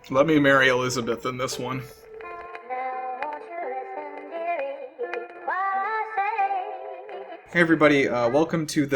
Let me marry Elizabeth in this one. Hey everybody, welcome to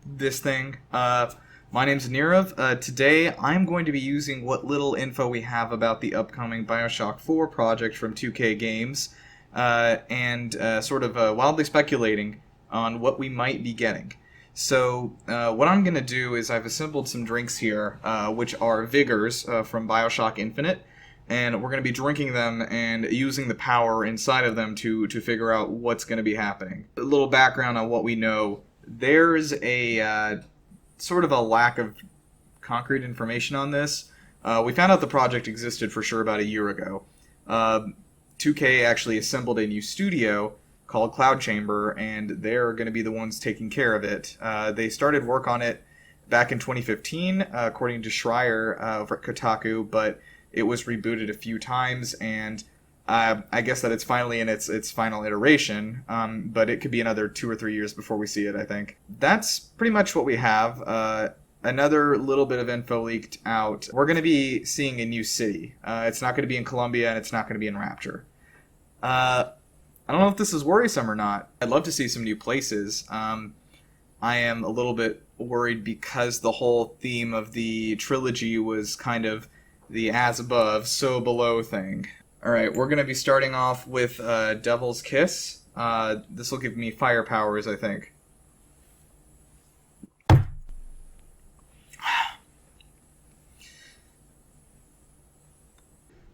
this thing. My name's Nirav. Today I'm going to be using what little info we have about the upcoming Bioshock 4 project from 2K Games, and wildly speculating on what we might be getting. So what I'm going to do is I've assembled some drinks here, which are Vigors from Bioshock Infinite, and we're going to be drinking them and using the power inside of them to figure out what's going to be happening. A little background on what we know. There's a sort of a lack of concrete information on this. We found out the project existed for sure about a year ago. 2K actually assembled a new studio called Cloud Chamber, and they're going to be the ones taking care of it. They started work on it back in 2015, according to Schreier over at Kotaku, but it was rebooted a few times, and I guess that it's finally in its final iteration, but it could be another 2 or 3 years before we see it, I think. That's pretty much what we have. Another little bit of info leaked out. We're going to be seeing a new city. It's not going to be in Columbia, and it's not going to be in Rapture. I don't know if this is worrisome or not. I'd love to see some new places. I am a little bit worried because the whole theme of the trilogy was kind of the as above, so below thing. Alright, we're going to be starting off with Devil's Kiss. This will give me fire powers, I think.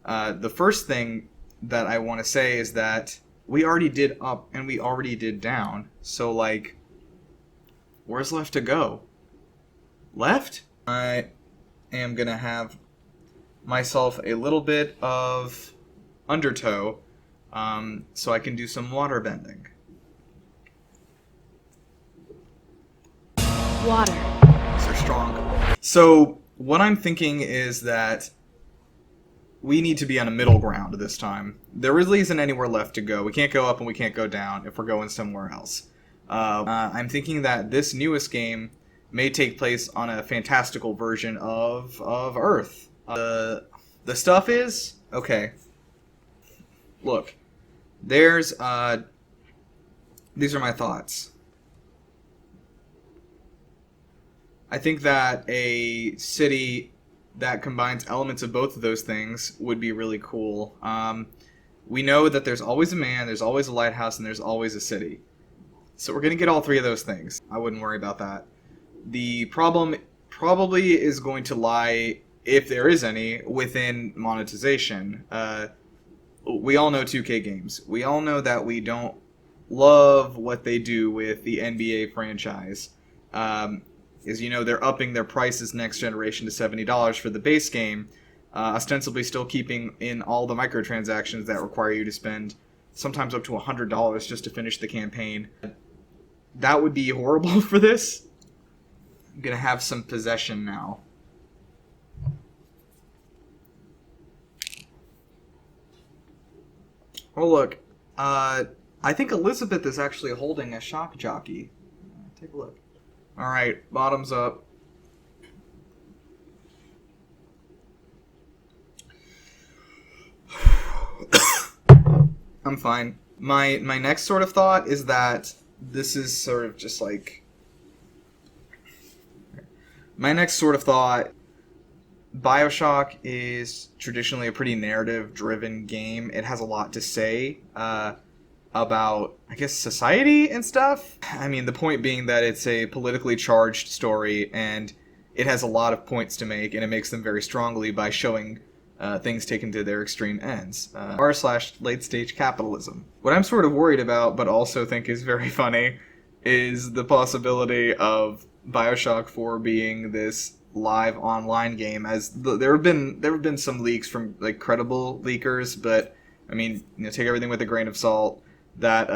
The first thing that I want to say is that we already did up and we already did down. So, like, where's left to go? Left? I am going to have myself a little bit of undertow, so I can do some waterbending. Water. These are strong. So, what I'm thinking is that we need to be on a middle ground this time. There really isn't anywhere left to go. We can't go up and we can't go down if we're going somewhere else. I'm thinking that this newest game may take place on a fantastical version of Earth. The stuff is... Okay. Look. There's, these are my thoughts. I think that a city that combines elements of both of those things would be really cool. We know that there's always a man, there's always a lighthouse, and there's always a city. So we're going to get all three of those things. I wouldn't worry about that. The problem probably is going to lie, if there is any, within monetization. We all know 2K Games. We all know that we don't love what they do with the NBA franchise. As you know, they're upping their prices next generation to $70 for the base game, ostensibly still keeping in all the microtransactions that require you to spend sometimes up to $100 just to finish the campaign. That would be horrible for this. I'm going to have some possession now. Oh, look. I think Elizabeth is actually holding a shock jockey. Take a look. Alright, bottoms up. I'm fine. My next sort of thought is that this is sort of just like... My next sort of thought... Bioshock is traditionally a pretty narrative-driven game. It has a lot to say about, I guess, society and stuff. I mean, the point being that it's a politically charged story, and it has a lot of points to make, and it makes them very strongly by showing things taken to their extreme ends. R/late-stage capitalism. What I'm sort of worried about, but also think is very funny, is the possibility of Bioshock 4 being this live online game, as there have been some leaks from like credible leakers, but I mean, take everything with a grain of salt. That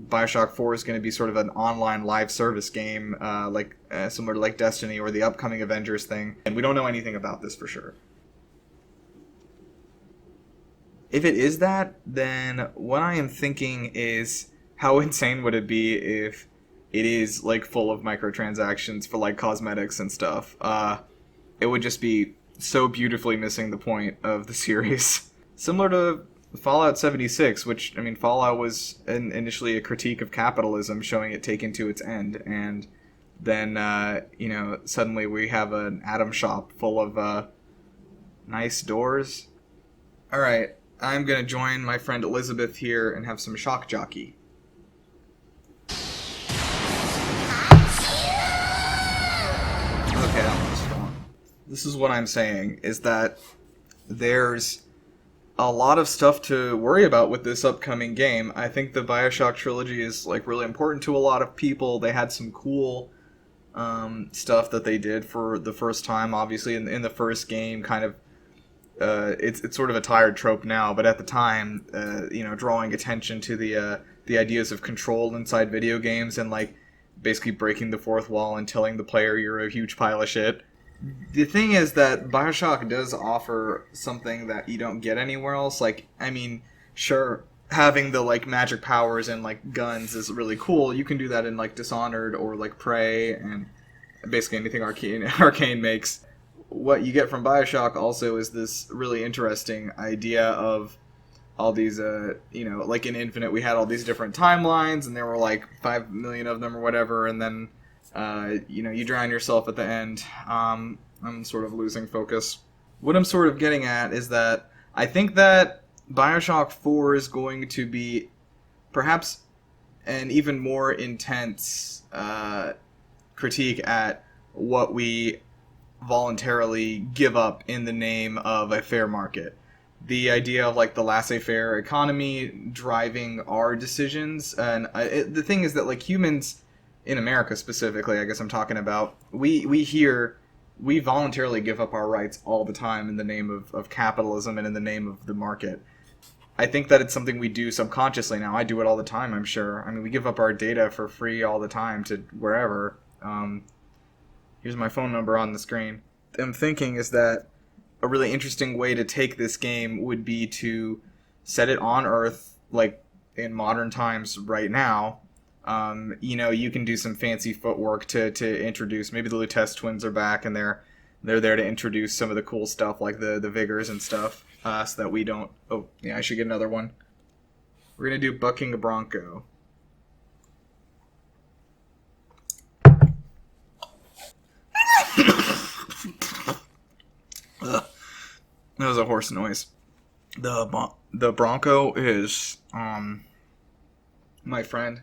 Bioshock 4 is going to be sort of an online live service game, similar to like Destiny or the upcoming Avengers thing, and we don't know anything about this for sure. If it is that, then what I am thinking is, how insane would it be if it is like full of microtransactions for like cosmetics and stuff? It would just be so beautifully missing the point of the series. Similar to Fallout 76, which, I mean, Fallout was initially a critique of capitalism, showing it taken to its end, and then, suddenly we have an atom shop full of nice doors. Alright, I'm gonna join my friend Elizabeth here and have some shock jockey. Okay, that one's strong. This is what I'm saying, is that there's a lot of stuff to worry about with this upcoming game. I think the Bioshock trilogy is like really important to a lot of people. They had some cool stuff that they did for the first time. Obviously, in the first game, kind of it's sort of a tired trope now, but at the time, drawing attention to the ideas of control inside video games and like basically breaking the fourth wall and telling the player you're a huge pile of shit. The thing is that Bioshock does offer something that you don't get anywhere else. Like, I mean, sure, having the like magic powers and like guns is really cool. You can do that in like Dishonored or like Prey and basically anything Arcane makes. What you get from Bioshock also is this really interesting idea of all these, like in Infinite, we had all these different timelines, and there were like 5 million of them or whatever, and then you drown yourself at the end. I'm sort of losing focus. What I'm sort of getting at is that I think that Bioshock 4 is going to be perhaps an even more intense critique at what we voluntarily give up in the name of a fair market. The idea of like the laissez-faire economy driving our decisions, and the thing is that like humans in America specifically, I guess I'm talking about, we voluntarily give up our rights all the time in the name of capitalism and in the name of the market. I think that it's something we do subconsciously now. I do it all the time, I'm sure. I mean, we give up our data for free all the time to wherever. Here's my phone number on the screen. I'm thinking is that a really interesting way to take this game would be to set it on Earth, like in modern times right now. You can do some fancy footwork to introduce. Maybe the Lutece twins are back, and they're there to introduce some of the cool stuff, like the Vigors and stuff, so that we don't. Oh, yeah, I should get another one. We're gonna do bucking a Bronco. That was a horse noise. The Bronco is my friend.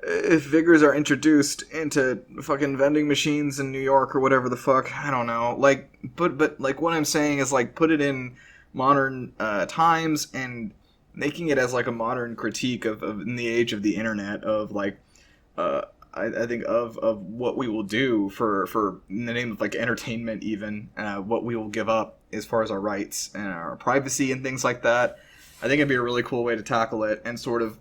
If Vigors are introduced into fucking vending machines in New York or whatever the fuck, I don't know. Like, but like what I'm saying is like put it in modern times and making it as like a modern critique of in the age of the internet of like I think of what we will do for in the name of like entertainment, even what we will give up as far as our rights and our privacy and things like that. I think it'd be a really cool way to tackle it and sort of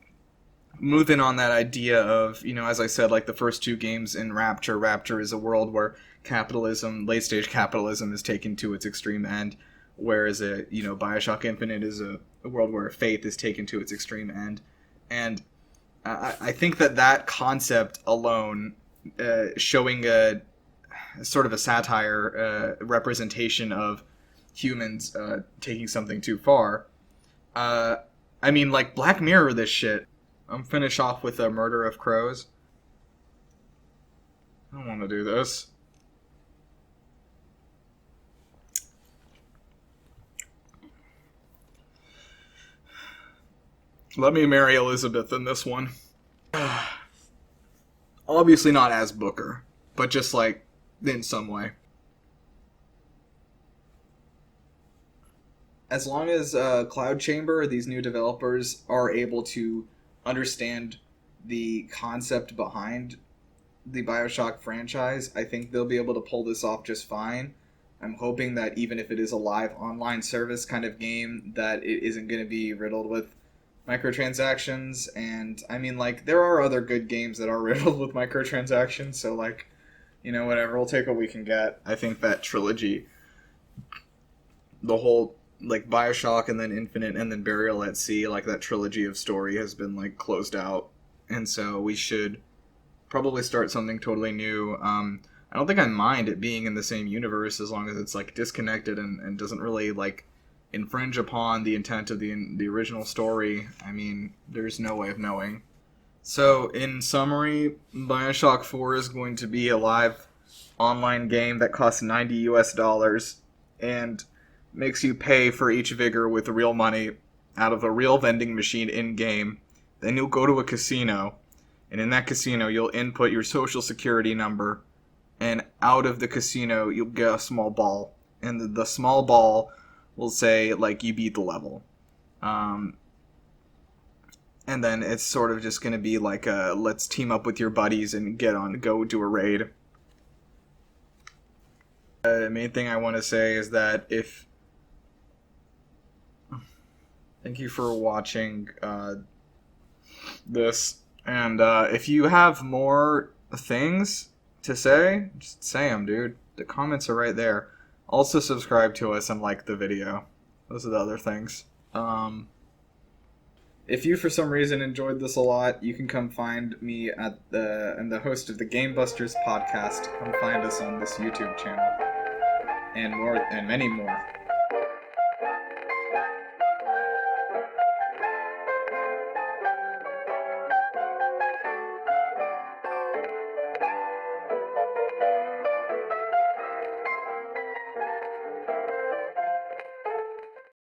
move in on that idea of, as I said, like the first two games in Rapture. Rapture is a world where capitalism, late stage capitalism, is taken to its extreme end, whereas Bioshock Infinite is a world where faith is taken to its extreme end. And I think that concept alone, showing a sort of a satire representation of humans taking something too far. I mean, like Black Mirror, this shit. I'm finish off with a Murder of Crows. I don't want to do this. Let me marry Elizabeth in this one. Obviously not as Booker, but just like in some way. As long as Cloud Chamber, these new developers, are able to understand the concept behind the Bioshock franchise, I think they'll be able to pull this off just fine. I'm hoping that even if it is a live online service kind of game, that it isn't going to be riddled with microtransactions. And I mean, like, there are other good games that are riddled with microtransactions, so like, whatever, we'll take what we can get. I think that trilogy, the whole like Bioshock and then Infinite and then Burial at Sea, like that trilogy of story has been like closed out, and so we should probably start something totally new. I don't think I mind it being in the same universe as long as it's like disconnected and doesn't really like infringe upon the intent of the original story. I mean, there's no way of knowing. So, in summary, Bioshock 4 is going to be a live online game that costs $90 and makes you pay for each Vigor with real money out of a real vending machine in-game. Then you'll go to a casino, and in that casino you'll input your social security number, and out of the casino you'll get a small ball. And the small ball will say, like, you beat the level. And then it's sort of just going to be like a, let's team up with your buddies and go do a raid. The main thing I want to say is that thank you for watching this, and if you have more things to say, just say them, dude. The comments are right there. Also subscribe to us and like the video. Those are the other things. If you for some reason enjoyed this a lot, you can come find me I'm the host of the GameBusters podcast. Come find us on this YouTube channel. And many more.